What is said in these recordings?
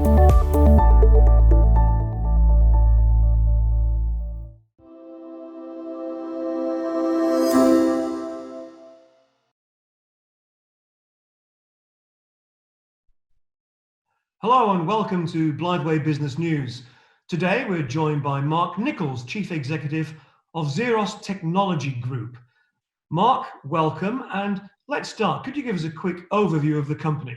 Hello and welcome to Blythe Business News. Today we're joined by Mark Nichols, Chief Executive of Xeros Technology Group. Mark, welcome, and let's start. Could you give us a quick overview of the company?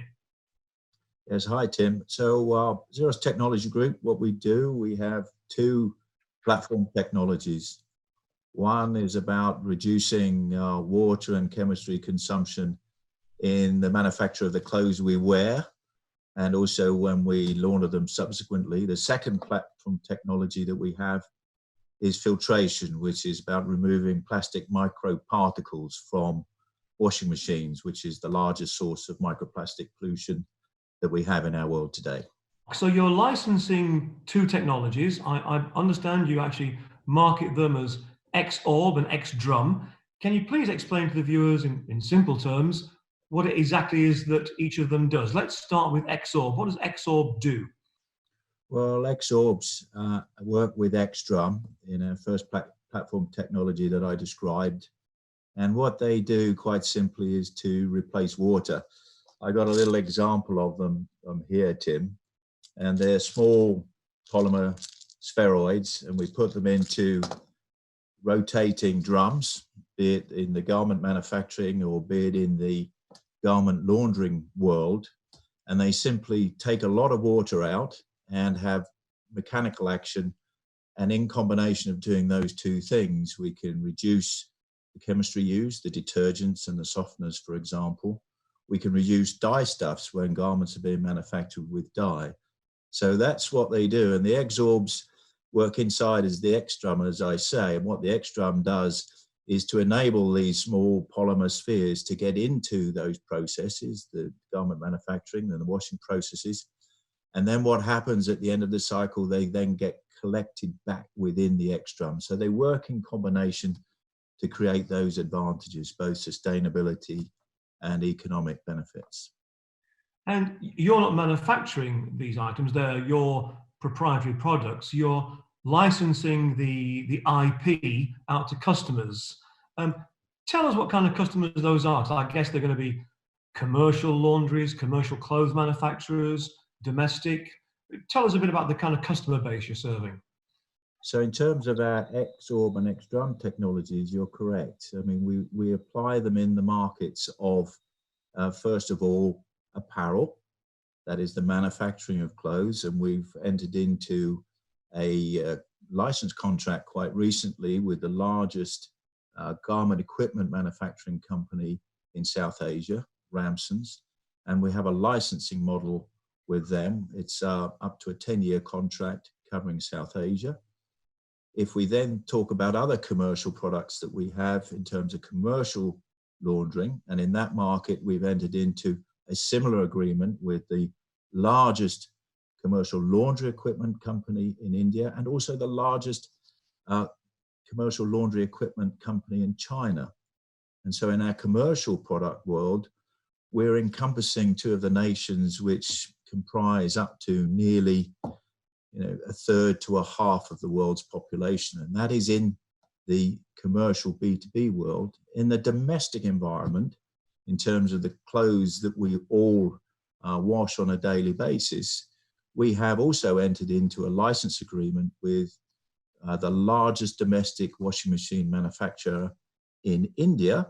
Yes, hi Tim. So Xeros Technology Group, what we do, we have two platform technologies. One is about reducing water and chemistry consumption in the manufacture of the clothes we wear, and also when we launder them subsequently. The second platform technology that we have is filtration, which is about removing plastic microparticles from washing machines, which is the largest source of microplastic pollution that we have in our world today. So you're licensing two technologies. I understand you actually market them as Xorb and Xdrum. Can you please explain to the viewers in simple terms what it exactly is that each of them does? Let's start with Xorb. What does Xorb do? Well, Xorbs work with Xdrum in our first platform technology that I described. And what they do quite simply is to replace water. I got a little example of them here, Tim, and they're small polymer spheroids, and we put them into rotating drums, be it in the garment manufacturing or be it in the garment laundering world, and they simply take a lot of water out and have mechanical action. And in combination of doing those two things, we can reduce the chemistry used, the detergents and the softeners, for example. We can reduce dye stuffs when garments are being manufactured with dye. So that's what they do. And the Xorbs work inside as the Xdrum, as I say. And what the Xdrum does is to enable these small polymer spheres to get into those processes, the garment manufacturing and the washing processes. And then what happens at the end of the cycle, they then get collected back within the Xdrum. So they work in combination to create those advantages, both sustainability and economic benefits. And you're not manufacturing these items, they're your proprietary products. You're licensing the IP out to customers. Tell us what kind of customers those are. So I guess they're going to be commercial laundries, commercial clothes manufacturers, domestic. Tell us a bit about the kind of customer base you're serving. So in terms of our Xorb and Xdrum technologies, you're correct. I mean, we apply them in the markets of, first of all, apparel, that is the manufacturing of clothes. And we've entered into a license contract quite recently with the largest garment equipment manufacturing company in South Asia, Ramsons. And we have a licensing model with them. It's up to a 10-year contract covering South Asia. If we then talk about other commercial products that we have in terms of commercial laundering, and in that market, we've entered into a similar agreement with the largest commercial laundry equipment company in India and also the largest commercial laundry equipment company in China. And so in our commercial product world, we're encompassing two of the nations which comprise up to nearly a third to a half of the world's population, and that is in the commercial B2B world. In the domestic environment, in terms of the clothes that we all wash on a daily basis, we have also entered into a license agreement with the largest domestic washing machine manufacturer in India,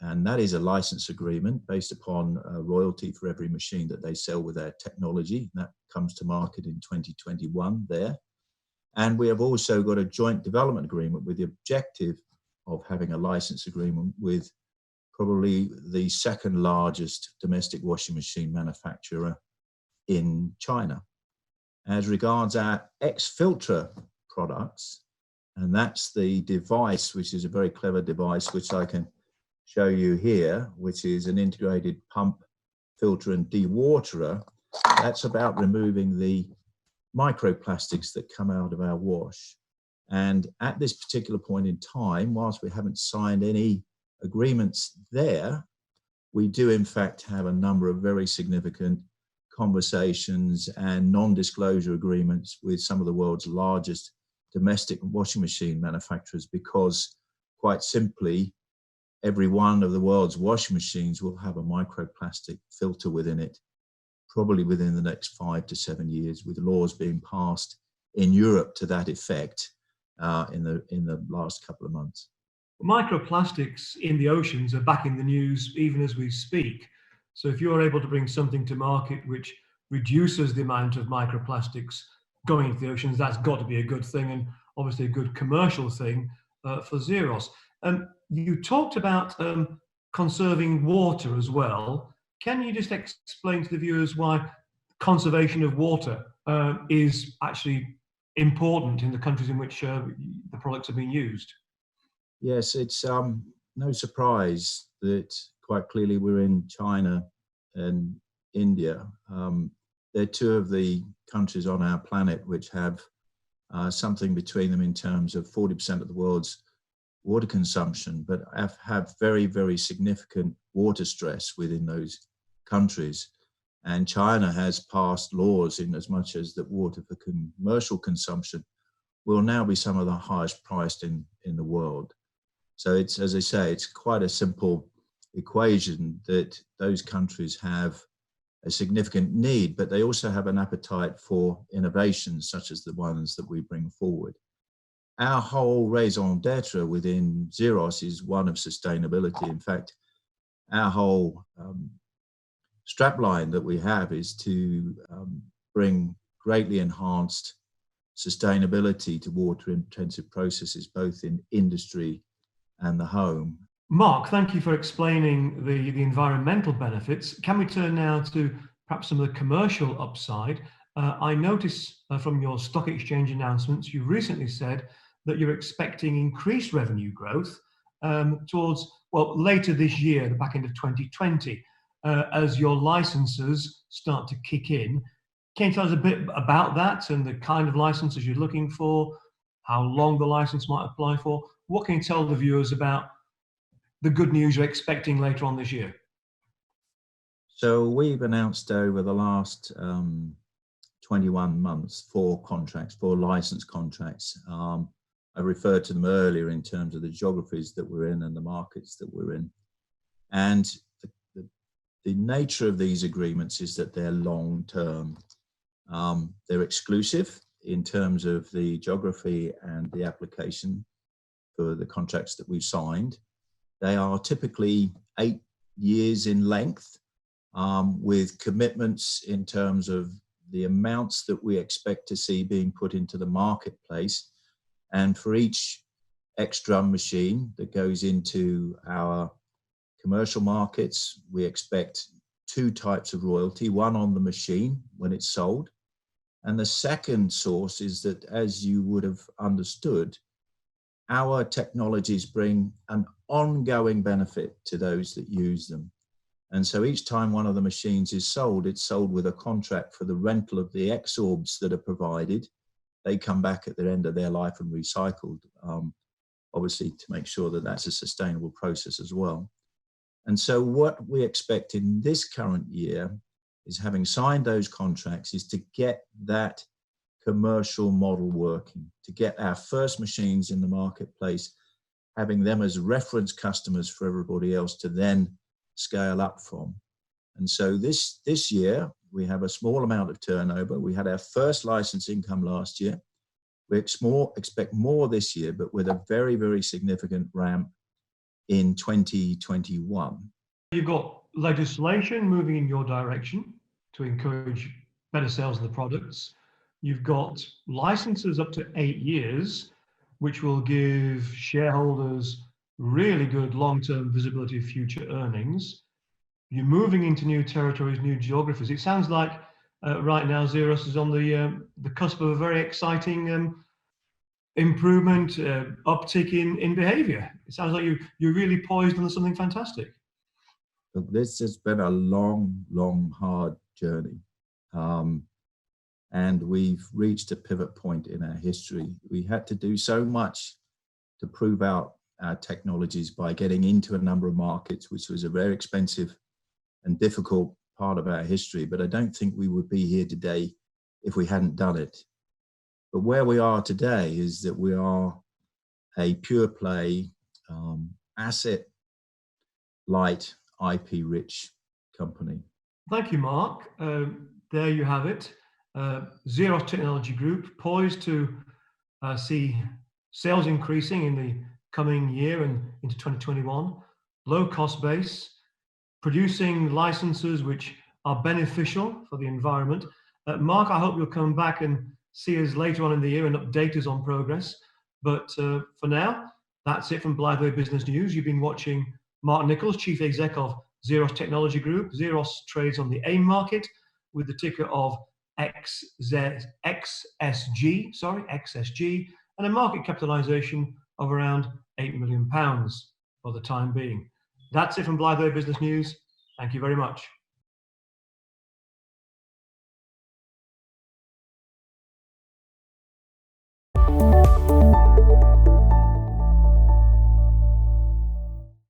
and that is a license agreement based upon a royalty for every machine that they sell with their technology. That comes to market in 2021 there. And we have also got a joint development agreement with the objective of having a license agreement with probably the second largest domestic washing machine manufacturer in China. As regards our X-Filter products, and that's the device, which is a very clever device, which I can show you here, which is an integrated pump, filter and dewaterer. That's about removing the microplastics that come out of our wash. And at this particular point in time, whilst we haven't signed any agreements there, we do in fact have a number of very significant conversations and non-disclosure agreements with some of the world's largest domestic washing machine manufacturers, because quite simply, every one of the world's washing machines will have a microplastic filter within it, probably within the next 5 to 7 years, with laws being passed in Europe to that effect in the last couple of months. Microplastics in the oceans are back in the news even as we speak. So if you're able to bring something to market which reduces the amount of microplastics going into the oceans, that's got to be a good thing, and obviously a good commercial thing for Xeros. You talked about conserving water as well. Can you just explain to the viewers why conservation of water is actually important in the countries in which the products are being used? Yes, it's no surprise that quite clearly we're in China and India. They're two of the countries on our planet which have something between them in terms of 40% of the world's water consumption, but have very, very significant water stress within those countries. And China has passed laws in as much as that water for commercial consumption will now be some of the highest priced in the world. So it's, as I say, it's quite a simple equation that those countries have a significant need, but they also have an appetite for innovations such as the ones that we bring forward. Our whole raison d'etre within Xeros is one of sustainability. In fact, our whole strapline that we have is to bring greatly enhanced sustainability to water-intensive processes, both in industry and the home. Mark, thank you for explaining the environmental benefits. Can we turn now to perhaps some of the commercial upside? I notice from your stock exchange announcements, you recently said that you're expecting increased revenue growth towards, well, later this year, the back end of 2020, as your licenses start to kick in. Can you tell us a bit about that and the kind of licenses you're looking for, how long the license might apply for? What can you tell the viewers about the good news you're expecting later on this year? So we've announced over the last 21 months 4 contracts, 4 license contracts. I referred to them earlier in terms of the geographies that we're in and the markets that we're in. And the nature of these agreements is that they're long-term. They're exclusive in terms of the geography and the application for the contracts that we've signed. They are typically 8 years in length, with commitments in terms of the amounts that we expect to see being put into the marketplace. And for each X-drum machine that goes into our commercial markets, we expect 2 types of royalty, one on the machine when it's sold. And the second source is that, as you would have understood, our technologies bring an ongoing benefit to those that use them. And so each time one of the machines is sold, it's sold with a contract for the rental of the exorbs that are provided. They come back at the end of their life and recycled, obviously to make sure that that's a sustainable process as well. And so what we expect in this current year is, having signed those contracts, is to get that commercial model working, to get our first machines in the marketplace, having them as reference customers for everybody else to then scale up from. And so this year, we have a small amount of turnover. We had our first license income last year. We expect more this year, but with a very, very significant ramp in 2021. You've got legislation moving in your direction to encourage better sales of the products. You've got licenses up to 8 years, which will give shareholders really good long-term visibility of future earnings. You're moving into new territories, new geographies. It sounds like right now Xeros is on the cusp of a very exciting improvement, uptick in behavior. It sounds like you're really poised on something fantastic. Look, this has been a long, long, hard journey. And we've reached a pivot point in our history. We had to do so much to prove out our technologies by getting into a number of markets, which was a very expensive and difficult part of our history, but I don't think we would be here today if we hadn't done it. But where we are today is that we are a pure play, asset light, IP rich company. Thank you, Mark. There you have it. Xeros Technology Group poised to see sales increasing in the coming year and into 2021. Low cost base, producing licenses which are beneficial for the environment. Mark, I hope you'll come back and see us later on in the year and update us on progress. But for now, that's it from Blythe Business News. You've been watching Mark Nichols, Chief Exec of Xeros Technology Group. Xeros trades on the AIM market with the ticker of XSG, and a market capitalization of around £8 million for the time being. That's it from Blythe Business News. Thank you very much.